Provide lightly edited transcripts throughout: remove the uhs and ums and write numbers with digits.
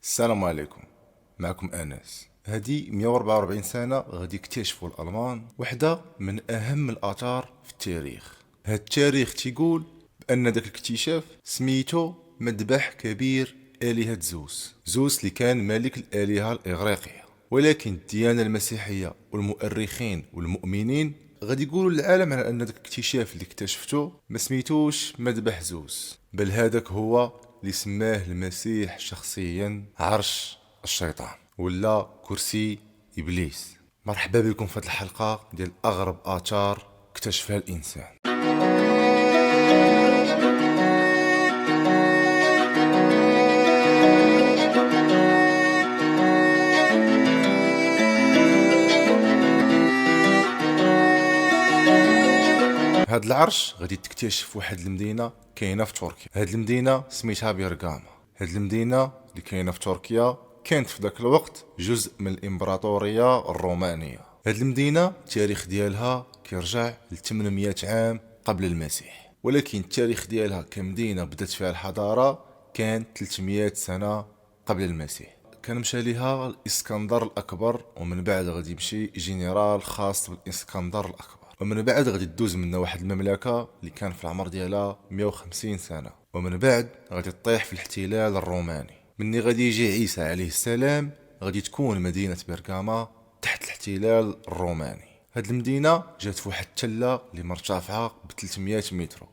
السلام عليكم. معكم أنس. هذه 144 سنة غادي يكتشفوا الألمان واحدة من أهم الآثار في التاريخ. هذا التاريخ تيقول بأن ذاك الاكتشاف سميتو مذبح كبير آلهة زوس اللي كان ملك الآلهة الإغريقية. ولكن الديانة المسيحية والمؤرخين والمؤمنين غادي يقولوا للعالم على أن ذاك الاكتشاف اللي اكتشفته ما سميتوش مذبح زوس، بل هذاك هو اللي سماه المسيح شخصيا عرش الشيطان ولا كرسي إبليس. مرحبا بكم في هذه الحلقة ديال أغرب آثار اكتشفها الإنسان. هاد العرش غادي تكتشف واحد المدينة كاينة في تركيا. هاد المدينة سميتها بيرغاما. هاد المدينة اللي كاينة في تركيا كانت في ذاك الوقت جزء من الإمبراطورية الرومانية. هاد المدينة التاريخ ديالها كيرجع ل 800 عام قبل المسيح، ولكن التاريخ ديالها كمدينة بدات فيها الحضارة كان 300 سنة قبل المسيح. كان مشى ليها الإسكندر الأكبر، ومن بعد غادي يمشي جنرال خاص بالإسكندر الأكبر، ومن بعد غادي تدوز منه واحد المملكة اللي كان في العمر ديالها 150 سنة، ومن بعد غادي تطيح في الاحتلال الروماني. مني غادي يجي عيسى عليه السلام غادي تكون مدينة بيرغاما تحت الاحتلال الروماني. هاد المدينة جات في واحد التلة اللي مرتفعة ب 300 متر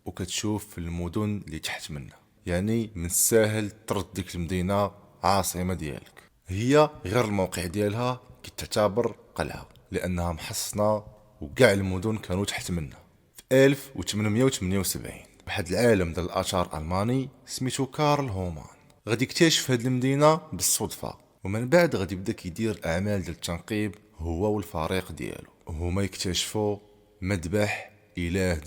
وكتشوف المدن اللي تحت منها، يعني من الساهل ترد ديك المدينة عاصمة ديالك. هي غير الموقع ديالها كتعتبر قلعة لأنها محصنة وكاع المدن كانوا تحت منها. في 1878 واحد العالم ديال الآثار ألماني سميتو كارل هومان غادي يكتشف هاد المدينة بالصدفة، ومن بعد غادي يبدا كيدير أعمال ديال التنقيب هو والفريق ديالو. هما يكتشفوا مذبح إله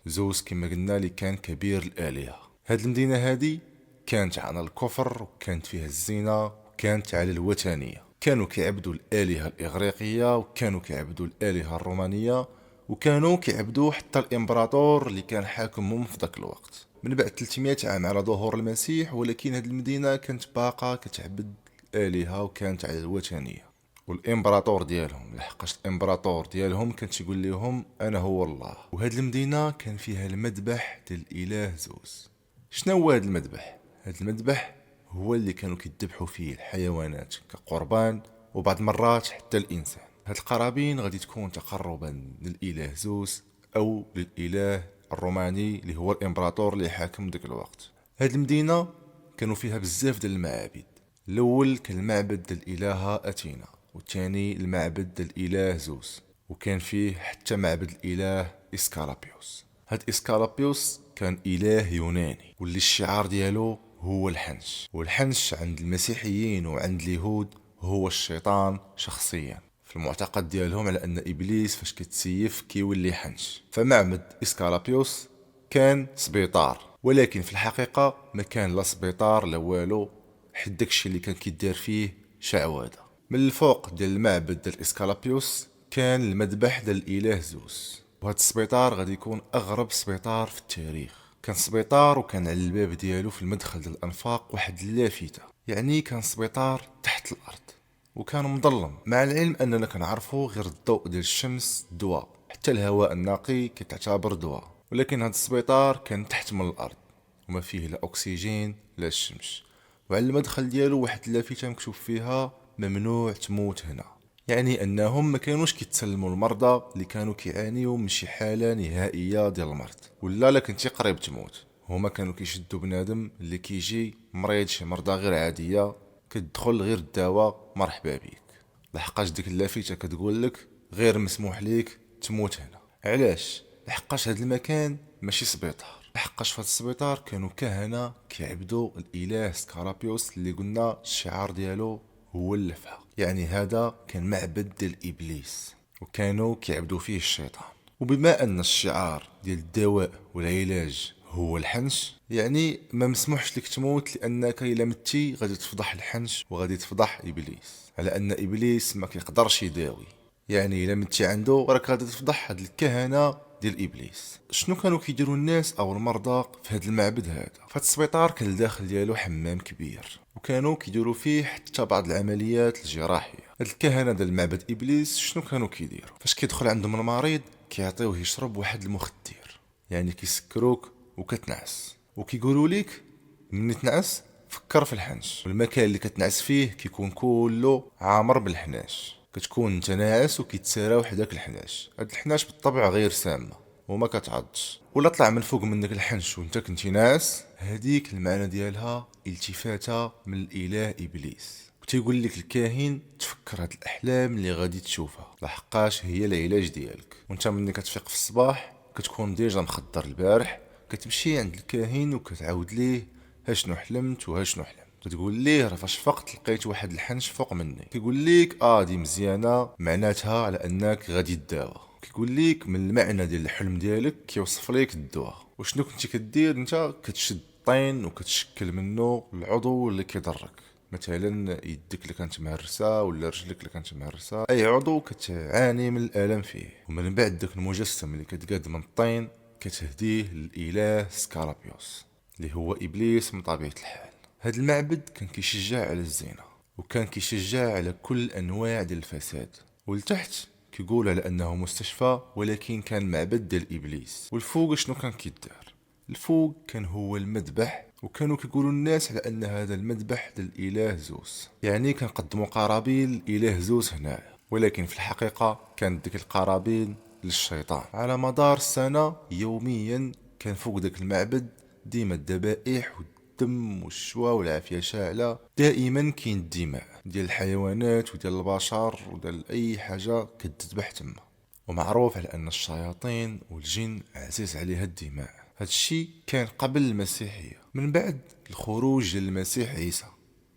زوس كما قلنا اللي كان كبير الآلهة. هاد المدينة هادي كانت على الكفر وكانت فيها الزنا وكانت على الوثنية. كانوا كيعبدوا الآلهة الإغريقية وكانوا كيعبدوا الآلهة الرومانية وكانوا كيعبدوا حتى الإمبراطور اللي كان حاكمهم في ذاك الوقت من بعد 300 عام على ظهور المسيح. ولكن هذه المدينة كانت باقا كتعبد الآلهة وكانت على الوثنية. والإمبراطور ديالهم لحقاش الإمبراطور ديالهم كان تيقول لهم أنا هو الله. وهاد المدينة كان فيها المذبح ديال الإله زوس. شنو هو هاد المذبح؟ هاد المذبح هو اللي كانوا كيذبحوا فيه الحيوانات كقربان وبعض المرات حتى الإنسان. هاد القرابين غادي تكون تقربا للإله زوس أو للإله الروماني اللي هو الإمبراطور اللي حاكم ديك الوقت. هاد المدينة كانوا فيها بزاف ديال المعابد. الأول كان المعبد ديال الإلهة أثينا، والثاني المعبد ديال الإله زوس، وكان فيه حتى معبد الإله إسكالابيوس. هاد إسكالابيوس كان إله يوناني واللي الشعار ديالو هو الحنش. والحنش عند المسيحيين وعند اليهود هو الشيطان شخصيا. في المعتقد ديالهم على ان ابليس فاش كتسيف كيولي حنش. فمعبد اسكالابيوس كان سبيطار، ولكن في الحقيقه ما كان لا سبيطار لا والو، حيت داكشي اللي كان كيدار فيه شعوذه. من الفوق ديال المعبد ديال اسكالابيوس كان المذبح ديال الاله زوس. وهذا السبيطار غادي يكون اغرب سبيطار في التاريخ. كان سبيطار وكان على الباب ديالو في المدخل ديال الانفاق واحد اللافته، يعني كان سبيطار تحت الارض وكان مظلم. مع العلم اننا كنعرفوا غير الضوء ديال الشمس دواء، حتى الهواء النقي كتعتبر دواء، ولكن هذا السبيطار كان تحت من الارض وما فيه لا اكسجين لا الشمس. وعلى المدخل ديالو واحد اللافته مكتوب فيها ممنوع تموت هنا، يعني انهم ما كانوش كيتسلموا المرضى اللي كانوا كيعانيوا من شي حاله نهائيه ديال المرض ولا لا كنتي قريب تموت. هما كانوا كيشدوا بنادم اللي كيجي مريض شي مرضى غير عاديه، كتدخل غير الدواء مرحبا بك، لحقاش ديك اللافته كتقول لك غير مسموح ليك تموت هنا. علاش؟ لحقاش هذا المكان ماشي سبيطار، لحقاش في هذا السبيطار كانوا كهنه كيعبدوا الاله سكارابيوس اللي قلنا الشعار ديالو هو اللفعه، يعني هذا كان معبد ديال ابليس وكانوا كيعبدوا فيه الشيطان. وبما ان الشعار ديال الدواء والعلاج هو الحنش، يعني ما مسموحش لك تموت، لانك الا متي غادي تفضح الحنش وغادي تفضح ابليس، على ان ابليس ما كيقدرش يداوي. يعني الا متي عنده راك غادي تفضح هاد الكهنه ديال ابليس. شنو كانوا كيديروا الناس او المرضى في هذا المعبد هذا؟ فهاد السبيطار كان الداخل ديالو حمام كبير، وكانوا كيديروا فيه حتى بعض العمليات الجراحيه. هاد الكهنه ديال معبد ابليس شنو كانوا كيديروا؟ فاش كيدخل عندهم المريض كيعطيوه يشرب واحد المخدر، يعني كيسكروك وكتنعس، وكيقولوا لك من تنعس فكر في الحنش، والمكان اللي كتنعس فيه كيكون كله عامر بالحناش، كتكون انت ناعس وكيتسارى وحداك الحناش. هاد الحناش بالطبع غير سامه وما كتعضش، ولا طلع من فوق منك الحنش وانت كنتي ناعس، هذيك المعنى ديالها التفاته من الاله ابليس. وتيقول لك الكاهن تفكر هاد الاحلام اللي غادي تشوفها لحقاش هي العلاج ديالك. وانت ملي كتفيق في الصباح كتكون ديجا مخدر البارح، كتمشي عند الكاهن وكتعاود ليه ها شنو حلمت وها شنو حلمت، كتقول ليه راه فاش فقت لقيت واحد الحنش فوق مني، كيقول ليك دي مزيانه معناتها على انك غادي تداوى، كيقول ليك من المعنى ديال الحلم ديالك كيوصف ليك الدواء. وشنو كنتي كدير انت؟ كتشد الطين وكتشكل منه العضو اللي كيضرك، مثلا يدك اللي كانت مهرسه ولا رجلك اللي كانت مهرسه، اي عضو كتعاني من الالم فيه. ومن بعد داك المجسم اللي كتقاد من الطين كتهديه للاله سكارابيوس اللي هو ابليس من طبيعه الحال. هاد المعبد كان كيشجع على الزنا، وكان كيشجع على كل انواع ديال الفساد. ولتحت كيقول على انه مستشفى، ولكن كان معبد ديال ابليس. والفوق شنو كان كيدار؟ الفوق كان هو المذبح، وكانوا كيقولوا الناس على ان هذا المذبح للاله زوس، يعني كنقدموا قرابين الاله زوس هنا، ولكن في الحقيقه كانت ديك القرابين للشيطان. على مدار السنه يوميا كان فوق داك المعبد ديما الذبائح والدم والشوا والعافيه شاعله، دائما كاين الدماء ديال الحيوانات وديال البشر وديال اي حاجه كتذبح تما. ومعروف على ان الشياطين والجن عزيز عليها الدماء. هذا الشيء كان قبل المسيحيه. من بعد الخروج ديال المسيح عيسى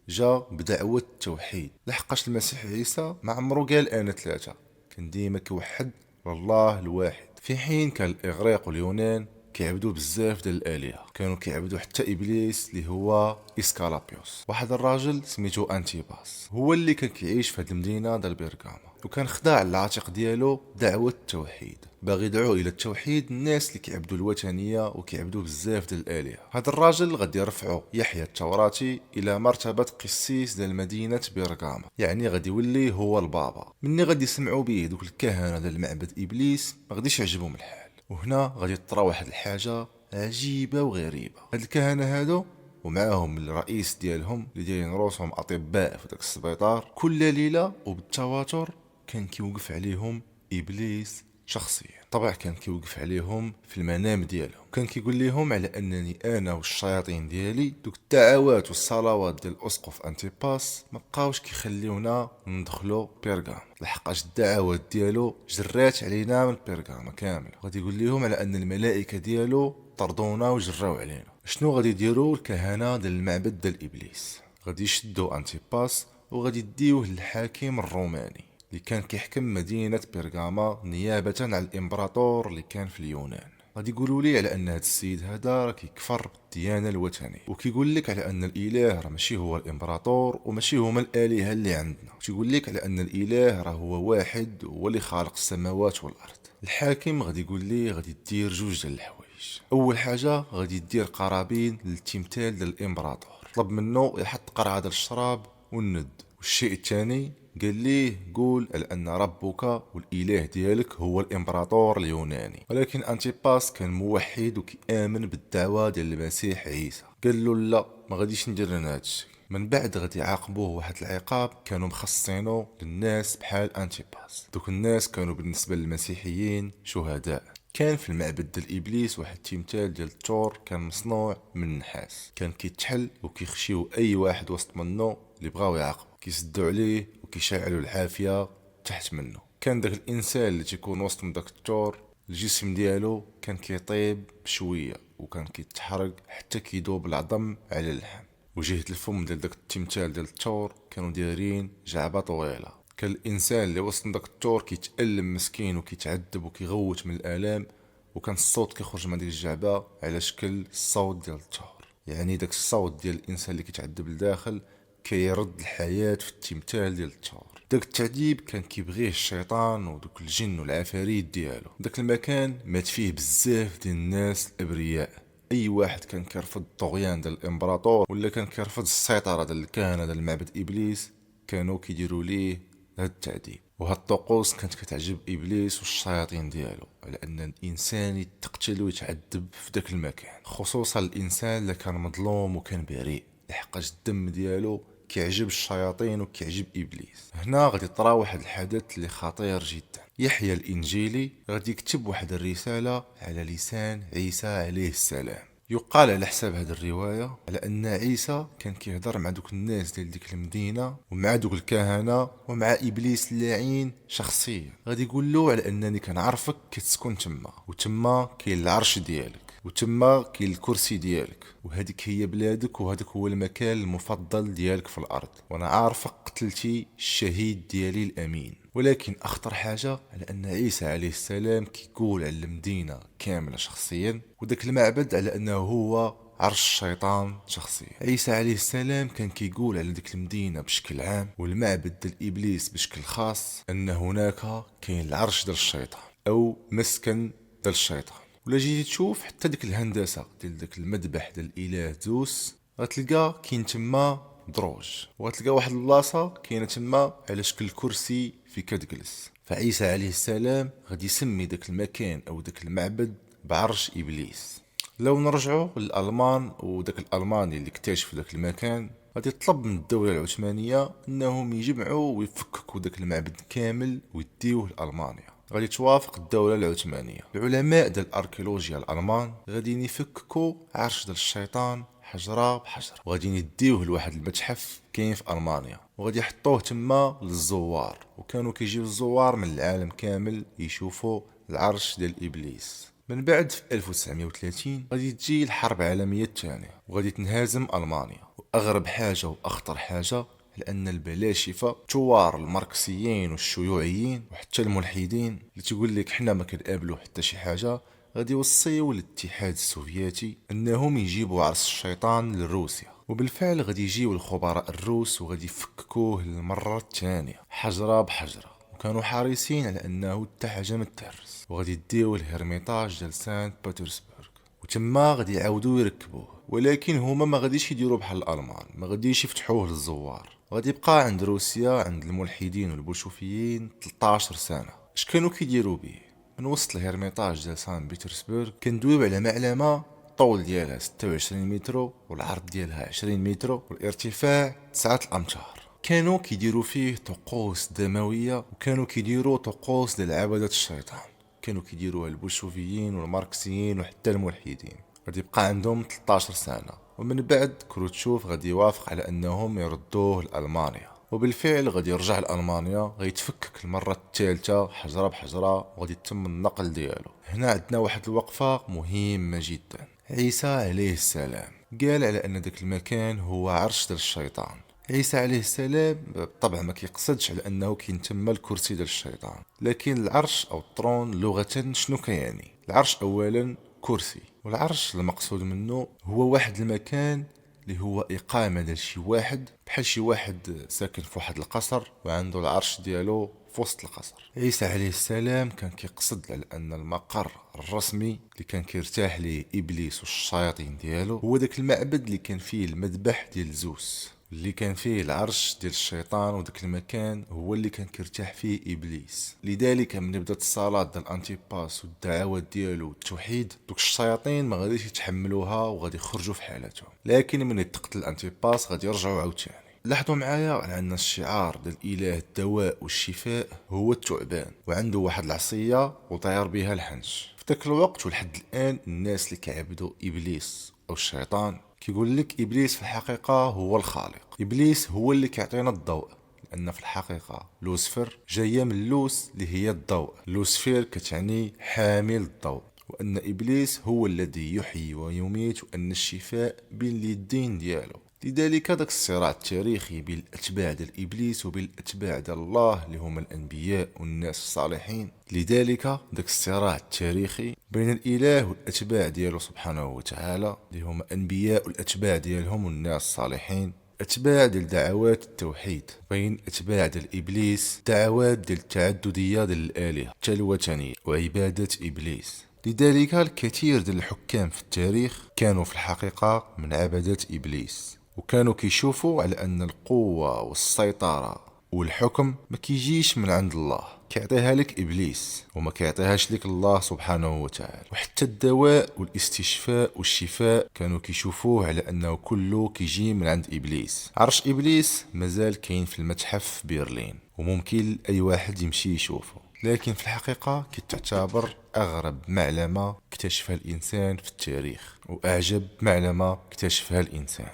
جا بدعوه التوحيد، لحقاش المسيح عيسى ما عمرو قال انا ثلاثه، كان ديما كيوحد الله الواحد. في حين كان الاغريق واليونان كيعبدوا بزاف ديال الالهه، كانوا كيعبدوا حتى ابليس اللي هو اسكالابيوس. واحد الراجل سميتو انتيباس هو اللي كان كيعيش في هذه المدينه ديال بيرغاما، وكان خداع العاتق ديالو دعوه التوحيد، باغي يدعو الى التوحيد الناس اللي كيعبدوا الوثنيه وكيعبدوا بزاف ديال الالهه. هذا الراجل غادي يرفعوا يحيى التوراتي الى مرتبه قسيس ديال مدينه بيرغاما، يعني غادي يولي هو البابا. مني غادي يسمعوا به دوك الكهنه ديال معبد ابليس ما غاديش يعجبهم الحال. وهنا غادي تطرا واحد الحاجه عجيبه وغريبه. هاد الكهنه هادو ومعاهم الرئيس ديالهم اللي دايرين روسهم اطباء في داك السبيطار، كل ليله وبالتواتر كان كيوقف عليهم ابليس شخصيا. طبعا كان كيوقف عليهم في المنام ديالهم، كان كيقول لهم على انني انا والشياطين ديالي دوك الدعوات والصلوات ديال الاسقف انتيباس ما بقاوش كيخليونا ندخلوا بيرغام، لحقاش الدعوات ديالو جرات علينا من بيرغام كامل. غادي يقول لهم على ان الملائكه ديالو طردونا وجراو علينا. شنو غادي يديروا الكهنه ديال المعبد ديال ابليس؟ غادي يشدوا انتيباس وغادي يديوه للحاكم الروماني اللي كان كيحكم مدينة بيرغاما نيابة على الامبراطور اللي كان في اليونان. غادي يقولوا لي على ان هذا السيد هذا راه كيكفر بالديانه الوثنيه، وكيقول لك على ان الاله راه ماشي هو الامبراطور وماشي هما الالهه اللي عندنا، وتيقول لك على ان الاله راه هو واحد هو اللي خالق السماوات والارض. الحاكم غادي يقول لي غادي دير جوج ديال الحوايج. اول حاجه غادي دير قرابين للتمثال ديال الامبراطور، طلب منه يحط قرعه ديال الشراب والند. والشيء الثاني قال ليه قول على ان ربك والاله ديالك هو الامبراطور اليوناني. ولكن انتيباس كان موحد وكيامن بالدعوه ديال المسيح عيسى، قال له لا ما غاديش ندير انا هادشي. من بعد غادي يعاقبوه واحد العقاب كانوا مخصصينه للناس بحال انتيباس. دوك الناس كانوا بالنسبه للمسيحيين شهداء. كان في المعبد ديال ابليس واحد التمثال ديال الثور كان مصنوع من النحاس، كان كيتحل وكيخشيو اي واحد وسط منه اللي بغاو يعاقبوا، كيسدوا عليه وكيشعلوا الحافيه تحت منه. كان داك الانسان اللي تيكون وسط من داك الثور الجسم ديالو كان كيطيب بشويه وكان كيتحرق حتى كيدوب العظم على اللحم. وجهه الفم ديال داك التمثال ديال الثور كانوا دايرين جعبه طويله. كان الانسان اللي وسط داك الثور كيتالم مسكين وكيتعذب وكيغوت من الالام، وكان الصوت كيخرج من ديك الجعبه على شكل الصوت ديال الثور، يعني داك الصوت ديال الانسان اللي كيتعذب لداخل كيرد الحياه في التمثال ديال الثور. داك التعذيب كان كيبغيه الشيطان ودوك الجن والعفاريت ديالو. داك المكان مات فيه بزاف ديال الناس الابرياء اي واحد كان كيرفض الطغيان ديال الامبراطور ولا كان كيرفض السيطره ديال الكهنه ديال المعبد ابليس كانوا كيديروا ليه هاد التعذيب. وهاد الطقوس كانت كتعجب ابليس والشياطين ديالو على ان الانسان يتقتل ويتعذب في داك المكان، خصوصا الانسان اللي كان مظلوم وكان بريء، لحقاش الدم ديالو كيعجب الشياطين وكيعجب ابليس. هنا غادي طرا واحد الحدث اللي خطير جدا. يحيى الانجيلي غادي يكتب واحد الرساله على لسان عيسى عليه السلام. يقال على حساب هذه الروايه على ان عيسى كان كيهضر مع دوك الناس ديال ديك المدينه ومع دوك الكهنه ومع ابليس اللعين شخصيا. غادي يقول له على انني كنعرفك كتسكن تما، وتما كاين العرش ديالك، وتما كاين الكرسي ديالك، وهذيك هي بلادك، وهذاك هو المكان المفضل ديالك في الارض، وانا عارفك قتلتي الشهيد ديالي الامين. ولكن اخطر حاجه على ان عيسى عليه السلام كيقول على المدينه كامله شخصيا، وداك المعبد على انه هو عرش الشيطان شخصيا. عيسى عليه السلام كان كيقول على ديك المدينه بشكل عام والمعبد ديال ابليس بشكل خاص ان هناك كاين العرش ديال الشيطان او مسكن ديال الشيطان. ولا جيتي تشوف حتى ديك الهندسه ديال داك المذبح ديال الاله زوس غتلقى كاين تما دروج، وغتلقى واحد البلاصه كاينه تما على شكل كرسي في كتجلس. فعيسى عليه السلام غادي يسمي داك المكان او داك المعبد بعرش ابليس. لو نرجعوا للالمان وداك الالماني اللي اكتشف داك المكان غادي يطلب من الدوله العثمانيه انهم يجمعوا ويفككوا داك المعبد كامل ويديوه لالمانيا. غادي توافق الدولة العثمانية. العلماء ديال الاركيولوجيا الالمان غادي يفككوا عرش ديال الشيطان حجرة بحجرة وغادي يديوه لواحد المتحف كاين في المانيا وغادي يحطوه تما للزوار، وكانوا كيجيو الزوار من العالم كامل يشوفوا العرش ديال ابليس. من بعد في 1930 غادي تجي الحرب العالمية الثانية وغادي تنهزم المانيا. واغرب حاجة واخطر حاجة لأن البلاشفة الثوار الماركسيين والشيوعيين وحتى الملحدين اللي تقول لك حنا ما كنقابلوا حتى شي حاجة غادي يوصيو للاتحاد السوفيتي انهم يجيبوا عرس الشيطان لروسيا. وبالفعل غادي يجيو الخبراء الروس وغادي يفككوه للمرة الثانية حجرة بحجرة، وكانوا حريصين على انه حتى حاجة ما تهرس، وغادي يديوه الهرميطاج ديال سانت بطرسبرغ وتما غادي يعاودوا يركبوه. ولكن هما ما غاديش يديروا بحال الالمان، ما غاديش يفتحوه للزوار، غادي يبقى عند روسيا عند الملحدين والبولشوفيين 13 سنه. اش كانوا كيديروا به؟ من وسط الهرميطاج ديال سان بيترسبرغ كندويو على معلمه الطول ديالها 26 متر والعرض ديالها 20 متر والارتفاع 9 امتار. كانوا كيديروا فيه طقوس دمويه وكانوا كيديروا طقوس ديال عباده الشيطان، كانوا كيديروها البولشوفيين والماركسيين وحتى الملحدين. غادي يبقى عندهم 13 سنه ومن بعد كروتشوف غادي يوافق على انهم يردوه لالمانيا. وبالفعل غادي يرجع لالمانيا، غيتفكك المره الثالثه حجره بحجره وغادي يتم النقل ديالو. هنا عندنا واحد الوقفه مهمه جدا. عيسى عليه السلام قال على ان داك المكان هو عرش ديال الشيطان. عيسى عليه السلام بالطبع ما كيقصدش على انه كاين تما الكرسي ديال الشيطان، لكن العرش او الطرون لغه شنو كيعني؟ العرش اولا كرسي، والعرش المقصود منه هو واحد المكان اللي هو إقامة ديال شي واحد، بحال شي واحد ساكن في واحد القصر وعنده العرش ديالو في وسط القصر. عيسى عليه السلام كان كيقصد على أن المقر الرسمي اللي كان كيرتاح ليه إبليس والشياطين ديالو هو داك المعبد اللي كان فيه المذبح ديال زوس، اللي كان فيه العرش ديال الشيطان، وداك المكان هو اللي كان كيرتاح فيه ابليس. لذلك من بدات الصلاه ديال الانتيباس والدعوات ديالو والتوحيد، دوك الشياطين ما غاديش يتحملوها وغادي يخرجوا في حالتهم، لكن من يتقتل الانتيباس غادي يرجعوا عاوتاني. لاحظوا معايا على ان الشعار ديال اله الدواء والشفاء هو الثعبان، وعنده واحد العصيه وطير بها الحنش. في ذاك الوقت ولحد الان الناس اللي كيعبدوا ابليس او الشيطان كيقول لك ابليس في الحقيقه هو الخالق، ابليس هو اللي كيعطينا الضوء، لان في الحقيقه لوسفر جايه من لوس اللي هي الضوء، لوسفير كتعني حامل الضوء، وان ابليس هو الذي يحيي ويميت، وان الشفاء بين اليدين ديالو. لذلك داك الصراع التاريخي بين الاتباع ديال ابليس وبين الاتباع ديال الله اللي هما الانبياء والناس الصالحين، لذلك داك الصراع التاريخي بين الاله والاتباع ديالو سبحانه وتعالى اللي هما انبياء والاتباع ديالهم والناس الصالحين، اتباع ديال دعوات التوحيد، بين اتباع ديال ابليس دعوات ديال التعدديه ديال الالهه حتى الوثنيه وعباده ابليس. لذلك الكثير ديال الحكام في التاريخ كانوا في الحقيقة من عبدة إبليس، وكانوا كيشوفوا على أن القوة والسيطرة والحكم ما كيجيش من عند الله، كيعطيها لك إبليس وما كيعطيهاش لك الله سبحانه وتعالى. وحتى الدواء والاستشفاء والشفاء كانوا كيشوفوه على أنه كله كيجي من عند إبليس. عرش إبليس مازال كاين في المتحف في برلين، وممكن أي واحد يمشي يشوفه، لكن في الحقيقة كتعتبر أغرب معلمة اكتشفها الإنسان في التاريخ، وأعجب معلمة اكتشفها الإنسان.